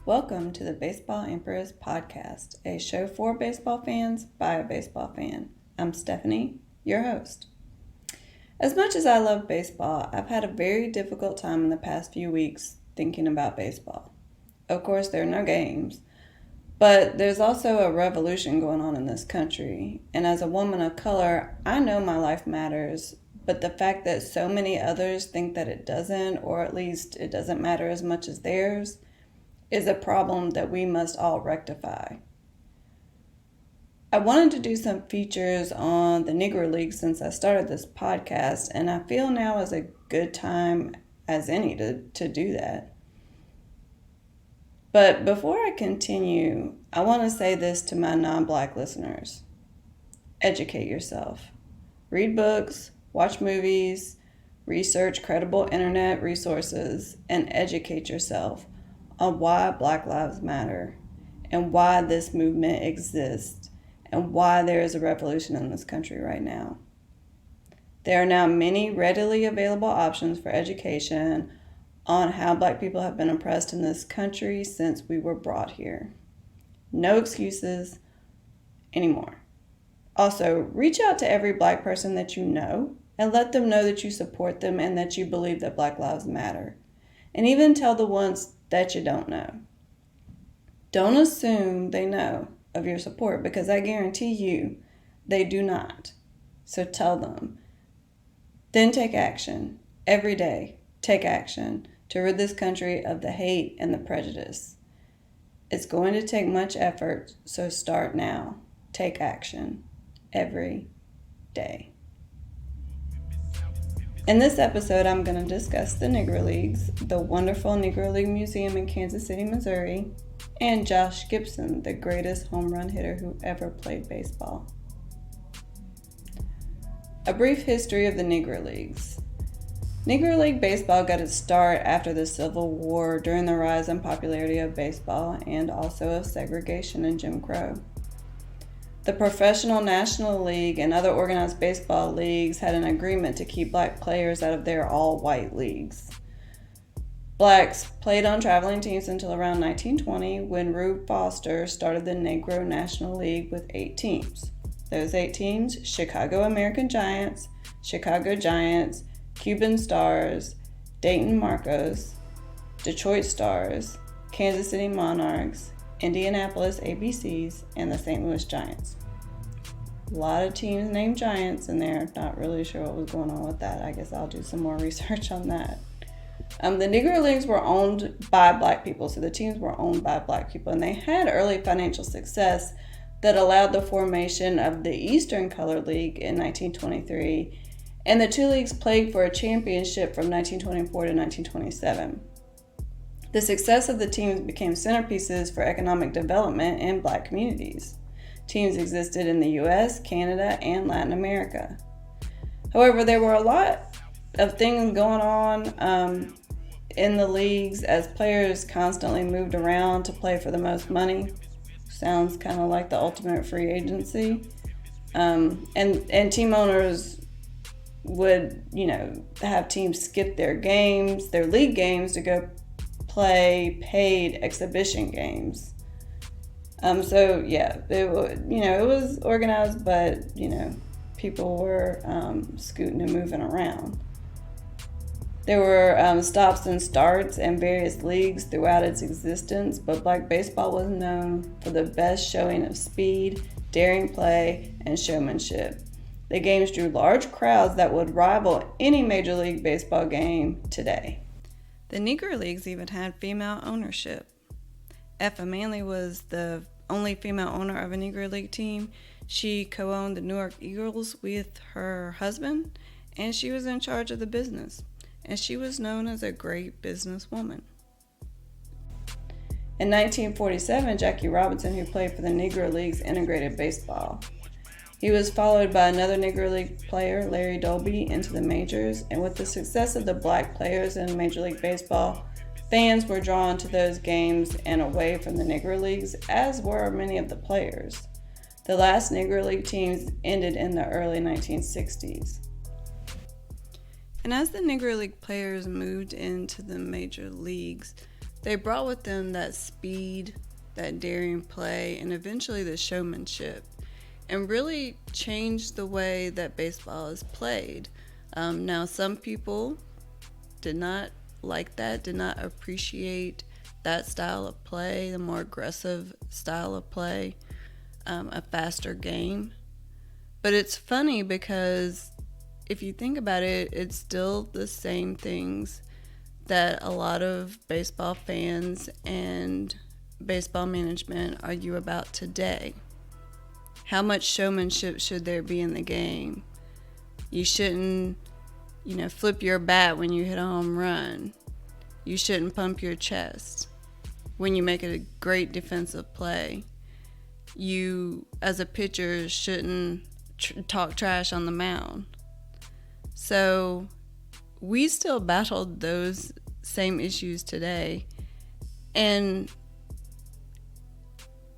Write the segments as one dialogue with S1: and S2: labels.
S1: Welcome to the Baseball Empress Podcast, a show for baseball fans by a baseball fan. I'm Stephanie, your host. As much as I love baseball, I've had a very difficult time in the past few weeks thinking about baseball. Of course, there are no games, but there's also a revolution going on in this country. And as a woman of color, I know my life matters, but the fact that so many others think that it doesn't, or at least it doesn't matter as much as theirs, is a problem that we must all rectify. I wanted to do some features on the Negro League since I started this podcast, and I feel now is a good time as any to do that. But before I continue, I want to say this to my non-Black listeners. Educate yourself. Read books, watch movies, research credible internet resources, and educate yourself on why Black Lives Matter and why this movement exists and why there is a revolution in this country right now. There are now many readily available options for education on how Black people have been oppressed in this country since we were brought here. No excuses anymore. Also, reach out to every Black person that you know and let them know that you support them and that you believe that Black lives matter. And even tell the ones that you don't know. Don't assume they know of your support, because I guarantee you they do not. So tell them. Then take action. Every day, take action to rid this country of the hate and the prejudice. It's going to take much effort, so start now. Take action. Every day. In this episode, I'm going to discuss the Negro Leagues, the wonderful Negro League Museum in Kansas City, Missouri, and Josh Gibson, the greatest home run hitter who ever played baseball. A brief history of the Negro Leagues. Negro League baseball got its start after the Civil War during the rise in popularity of baseball and also of segregation and Jim Crow. The Professional National League and other organized baseball leagues had an agreement to keep Black players out of their all-white leagues. Blacks played on traveling teams until around 1920, when Rube Foster started the Negro National League with 8 teams. Those 8 teams: Chicago American Giants, Chicago Giants, Cuban Stars, Dayton Marcos, Detroit Stars, Kansas City Monarchs, Indianapolis ABCs, and the St. Louis Giants. A lot of teams named Giants in there. Not really sure what was going on with that. I guess I'll do some more research on that. The Negro Leagues were owned by Black people, so the teams were owned by Black people, and they had early financial success that allowed the formation of the Eastern Colored League in 1923, and the two leagues played for a championship from 1924 to 1927. The success of the teams became centerpieces for economic development in Black communities. Teams existed in the U.S., Canada, and Latin America. However, there were a lot of things going on in the leagues as players constantly moved around to play for the most money. Sounds kind of like the ultimate free agency. And team owners would, have teams skip their games, their league games, to go play paid exhibition games. It was organized, but people were scooting and moving around. There were stops and starts in various leagues throughout its existence, but Black baseball was known for the best showing of speed, daring play, and showmanship. The games drew large crowds that would rival any Major League Baseball game today. The Negro Leagues even had female ownership. Effa Manley was the only female owner of a Negro League team. She co-owned the Newark Eagles with her husband, and she was in charge of the business. And she was known as a great businesswoman. In 1947, Jackie Robinson, who played for the Negro Leagues, integrated baseball. He was followed by another Negro League player, Larry Dolby, into the majors, and with the success of the Black players in Major League Baseball, fans were drawn to those games and away from the Negro Leagues, as were many of the players. The last Negro League teams ended in the early 1960s. And as the Negro League players moved into the major leagues, They brought with them that speed, that daring play, and eventually the showmanship, and really changed the way that baseball is played. Now, some people did not like that, did not appreciate that style of play, the more aggressive style of play, a faster game. But it's funny because if you think about it, it's still the same things that a lot of baseball fans and baseball management argue about today. How much showmanship should there be in the game? You shouldn't, flip your bat when you hit a home run. You shouldn't pump your chest when you make a great defensive play. You, as a pitcher, shouldn't talk trash on the mound. So we still battled those same issues today. And,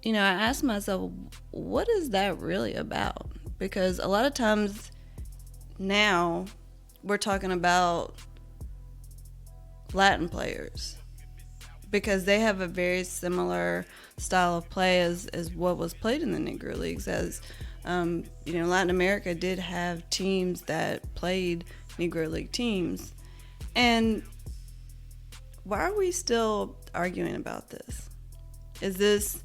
S1: I asked myself, what is that really about? Because a lot of times now we're talking about Latin players because they have a very similar style of play as what was played in the Negro Leagues. As Latin America did have teams that played Negro League teams. And why are we still arguing about this? Is this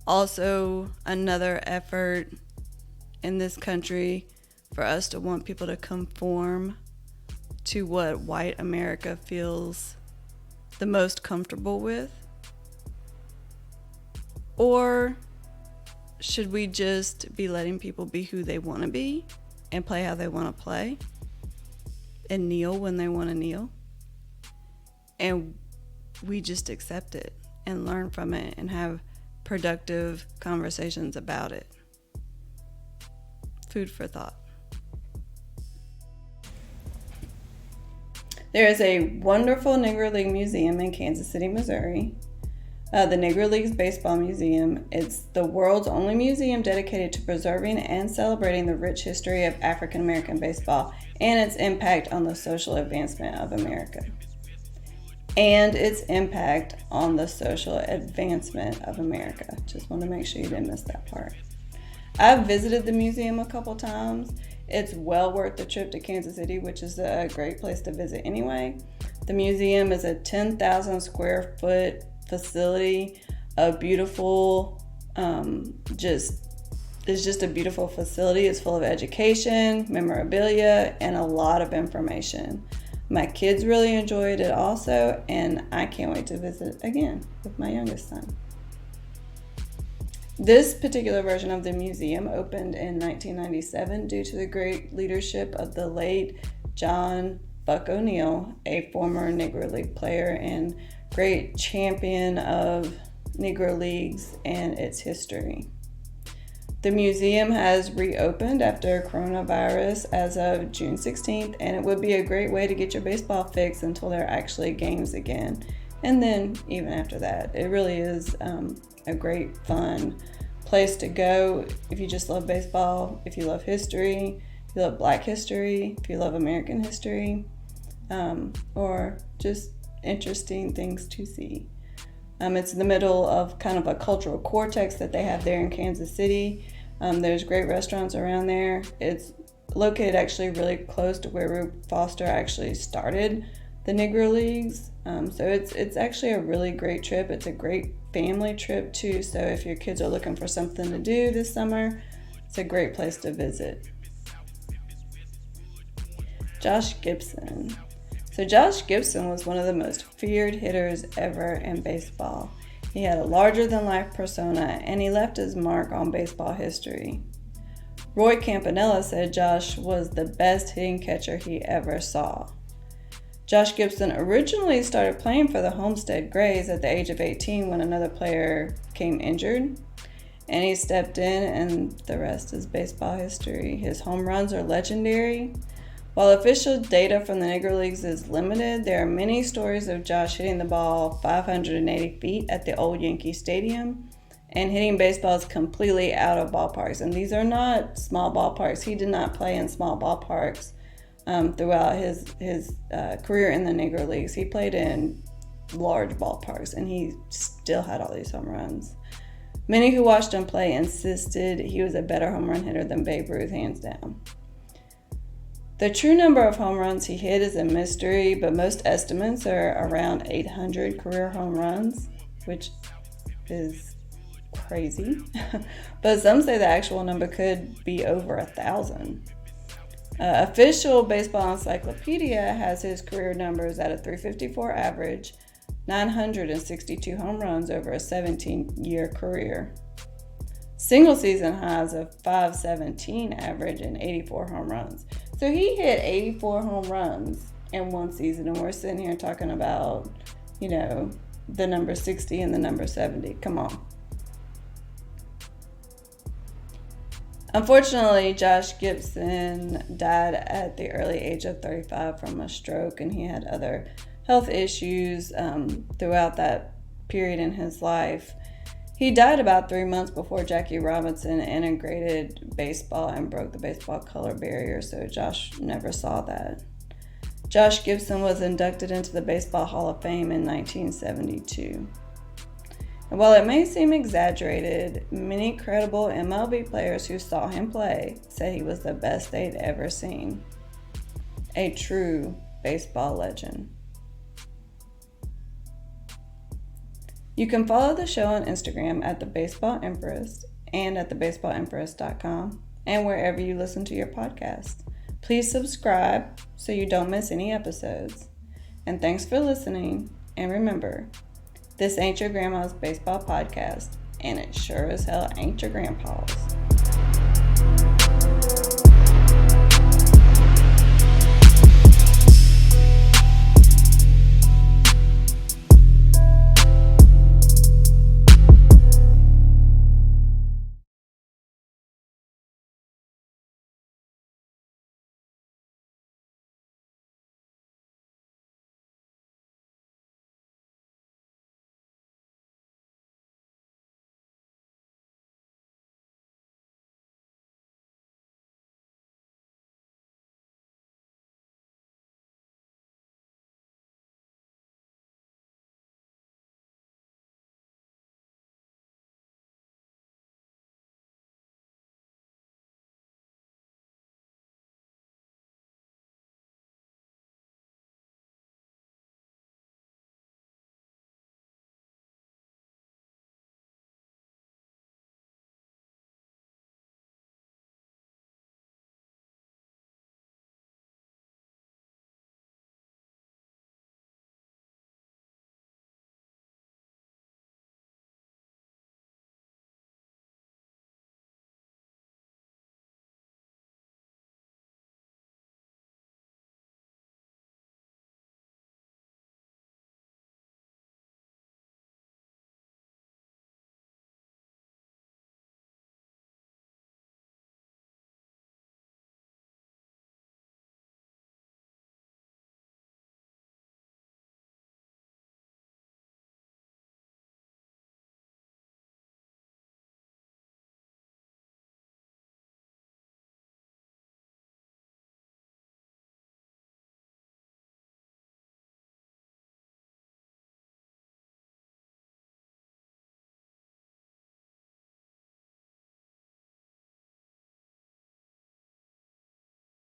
S1: also another effort in this country for us to want people to conform to what white America feels the most comfortable with? Or should we just be letting people be who they want to be and play how they want to play and kneel when they want to kneel? And we just accept it and learn from it and have productive conversations about it. Food for thought. There is a wonderful Negro League museum in Kansas City, Missouri. The Negro Leagues Baseball Museum. It's the world's only museum dedicated to preserving and celebrating the rich history of African American baseball and its impact on the social advancement of America. Just want to make sure you didn't miss that part. I've visited the museum a couple times. It's well worth the trip to Kansas City, which is a great place to visit anyway. The museum is a 10,000 square foot facility, a beautiful, it's just a beautiful facility. It's full of education, memorabilia, and a lot of information. My kids really enjoyed it also, and I can't wait to visit again with my youngest son. This particular version of the museum opened in 1997 due to the great leadership of the late John Buck O'Neill, a former Negro League player and great champion of Negro Leagues and its history. The museum has reopened after coronavirus as of June 16th, and it would be a great way to get your baseball fix until there are actually games again. And then even after that, it really is a great, fun place to go if you just love baseball, if you love history, if you love Black history, if you love American history, or just interesting things to see. It's in the middle of kind of a cultural cortex that they have there in Kansas City. There's great restaurants around there. It's located actually really close to where Rube Foster actually started the Negro Leagues. So it's actually a really great trip. It's a great family trip too. So if your kids are looking for something to do this summer, it's a great place to visit. Josh Gibson. So Josh Gibson was one of the most feared hitters ever in baseball. He had a larger-than-life persona, and he left his mark on baseball history. Roy Campanella said Josh was the best hitting catcher he ever saw. Josh Gibson originally started playing for the Homestead Grays at the age of 18 when another player came injured, and he stepped in, and the rest is baseball history. His home runs are legendary. While official data from the Negro Leagues is limited, there are many stories of Josh hitting the ball 580 feet at the old Yankee Stadium and hitting baseballs completely out of ballparks. And these are not small ballparks. He did not play in small ballparks throughout his career in the Negro Leagues. He played in large ballparks, and he still had all these home runs. Many who watched him play insisted he was a better home run hitter than Babe Ruth, hands down. The true number of home runs he hit is a mystery, but most estimates are around 800 career home runs, which is crazy. But some say the actual number could be over 1,000. Official Baseball Encyclopedia has his career numbers at a .354 average, 962 home runs over a 17-year career. Single season highs of .517 average and 84 home runs. So he hit 84 home runs in one season, and we're sitting here talking about, the number 60 and the number 70. Come on. Unfortunately, Josh Gibson died at the early age of 35 from a stroke, and he had other health issues throughout that period in his life. He died about 3 months before Jackie Robinson integrated baseball and broke the baseball color barrier, so Josh never saw that. Josh Gibson was inducted into the Baseball Hall of Fame in 1972. And while it may seem exaggerated, many credible MLB players who saw him play said he was the best they'd ever seen. A true baseball legend. You can follow the show on Instagram at The Baseball Empress and at thebaseballempress.com and wherever you listen to your podcast. Please subscribe so you don't miss any episodes. And thanks for listening. And remember, this ain't your grandma's baseball podcast, and it sure as hell ain't your grandpa's.